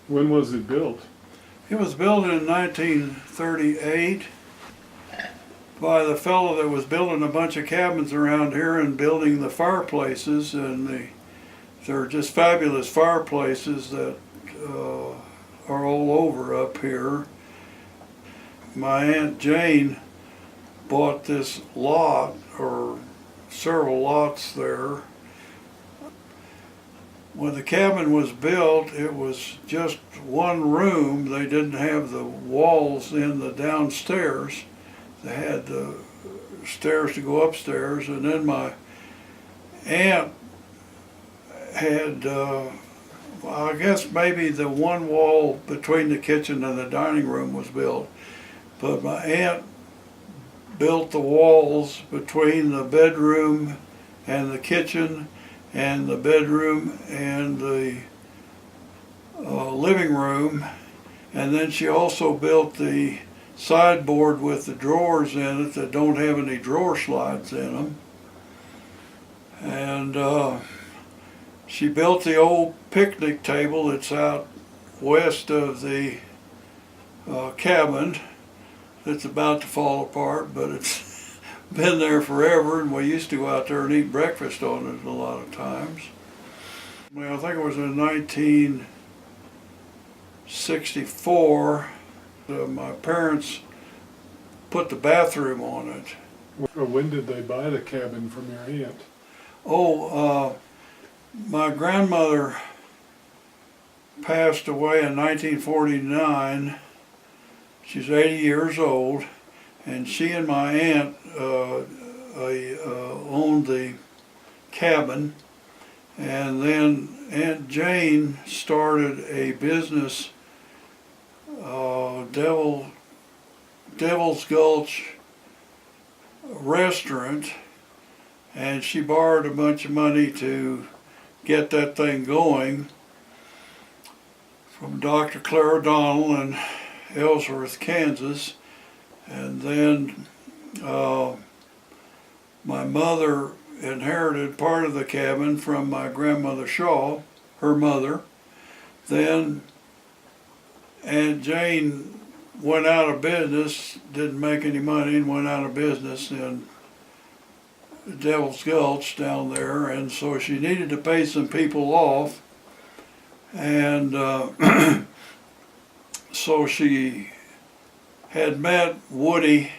When was it built? It was built in 1938 by the fellow that was building a bunch of cabins around here and building the fireplaces, and they're just fabulous fireplaces that are all over up here. My Aunt Jane bought this lot, or several lots there. When the cabin was built, it was just one room. They didn't have the walls in the downstairs. They had the stairs to go upstairs, and then my aunt had, I guess maybe the one wall between the kitchen and the dining room was built, but my aunt built the walls between the bedroom and the kitchen and the bedroom and the living room, and then she also built the sideboard with the drawers in it that don't have any drawer slides in them. And she built the old picnic table that's out west of the cabin that's about to fall apart, but it's been there forever, and we used to go out there and eat breakfast on it a lot of times. Well, I think it was in 1964, my parents put the bathroom on it. When did they buy the cabin from your aunt? My grandmother passed away in 1949. She's 80 years old, and she and my aunt owned the cabin, and then Aunt Jane started a business, Devil's Gulch restaurant, and she borrowed a bunch of money to get that thing going from Dr. Claire O'Donnell in Ellsworth, Kansas. And then my mother inherited part of the cabin from my grandmother Shaw, her mother. Then Aunt Jane went out of business, didn't make any money, and went out of business in Devil's Gulch down there, and so she needed to pay some people off, and so she had met Woody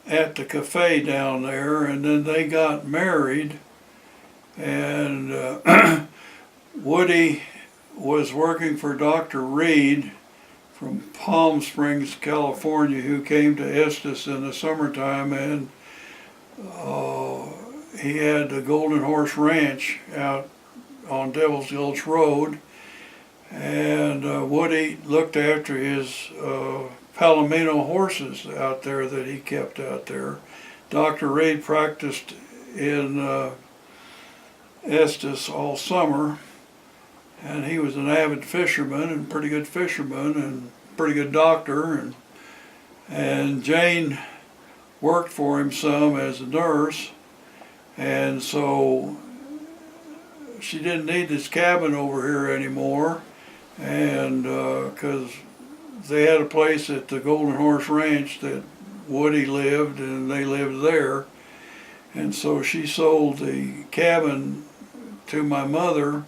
at the cafe down there, and then they got married, and Woody was working for Dr. Reed from Palm Springs, California, who came to Estes in the summertime, and he had the Golden Horse Ranch out on Devil's Gulch Road, and Woody looked after his Palomino horses out there that he kept out there. Dr. Reed practiced in Estes all summer, and he was an avid fisherman and pretty good fisherman and pretty good doctor, and Jane worked for him some as a nurse, and so she didn't need this cabin over here anymore, and because they had a place at the Golden Horse Ranch that Woody lived, and they lived there, and so she sold the cabin to my mother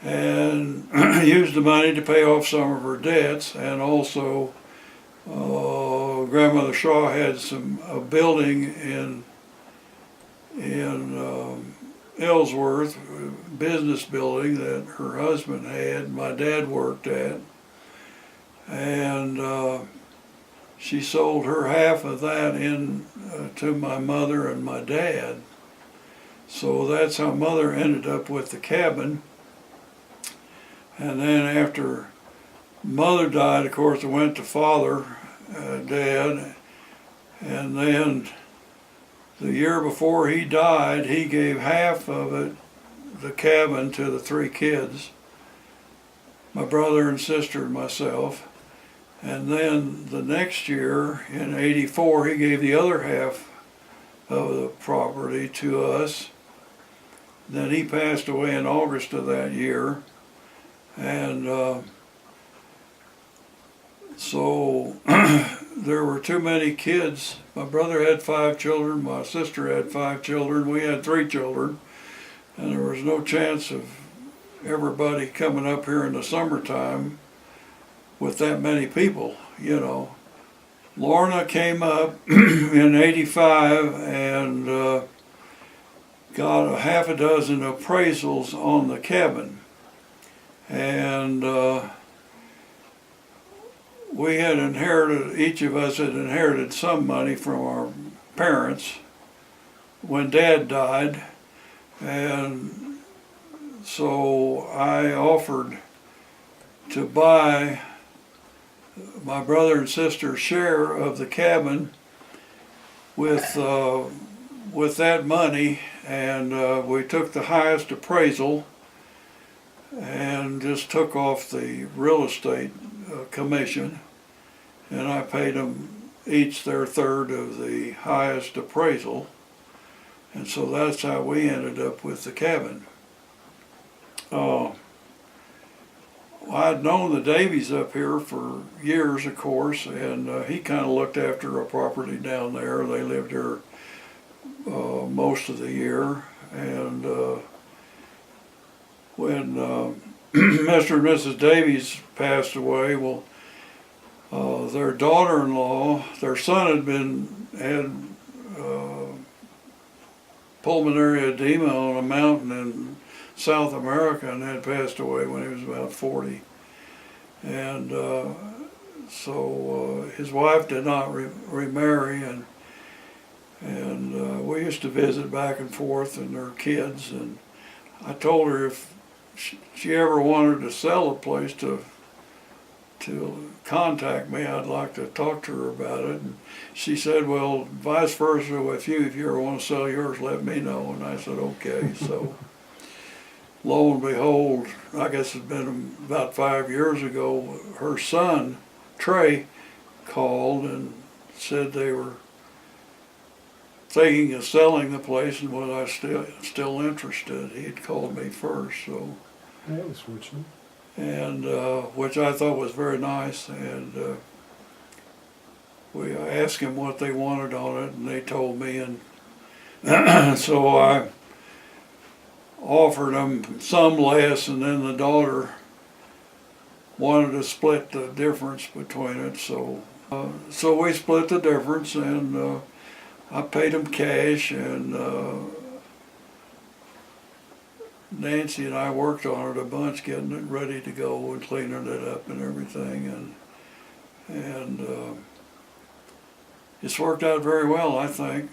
and used the money to pay off some of her debts, and also Grandmother Shaw had a building in Ellsworth, a business building that her husband had, my dad worked at, and she sold her half of that in to my mother and my dad. So that's how Mother ended up with the cabin. And then after Mother died, of course, it went to Father, Dad, and then the year before he died, he gave half of it, the cabin, to the three kids, my brother and sister and myself. And then the next year, in '84, he gave the other half of the property to us. Then he passed away in August of that year. And so there were too many kids. My brother had 5 children, my sister had 5 children, we had 3 children, and there was no chance of everybody coming up here in the summertime with that many people, you know. Lorna came up in '85 and got a half a dozen appraisals on the cabin. And we had inherited, each of us had inherited some money from our parents when Dad died. And so I offered to buy my brother and sister's share of the cabin with that money, and we took the highest appraisal and just took off the real estate commission, and I paid them each their third of the highest appraisal, and so that's how we ended up with the cabin. I'd known the Davies up here for years, of course, and he kind of looked after a property down there. They lived here most of the year, and when Mr. and Mrs. Davies passed away, well, their daughter-in-law, their son had pulmonary edema on a mountain in South America and had passed away when he was about 40. And so his wife did not remarry, and we used to visit back and forth, and their kids, and I told her if she ever wanted to sell a place to contact me, I'd like to talk to her about it. And she said, well, vice versa with you, if you ever want to sell yours, let me know. And I said, okay. So lo and behold, I guess it's been about 5 years ago, her son, Trey, called and said they were thinking of selling the place and was I still interested. He had called me first, so. That was fortunate. And which I thought was very nice, and I asked him what they wanted on it, and they told me, and so I offered them some less, and then the daughter wanted to split the difference between it, so we split the difference, and I paid them cash, and Nancy and I worked on it a bunch, getting it ready to go and cleaning it up and everything, and it's worked out very well, I think.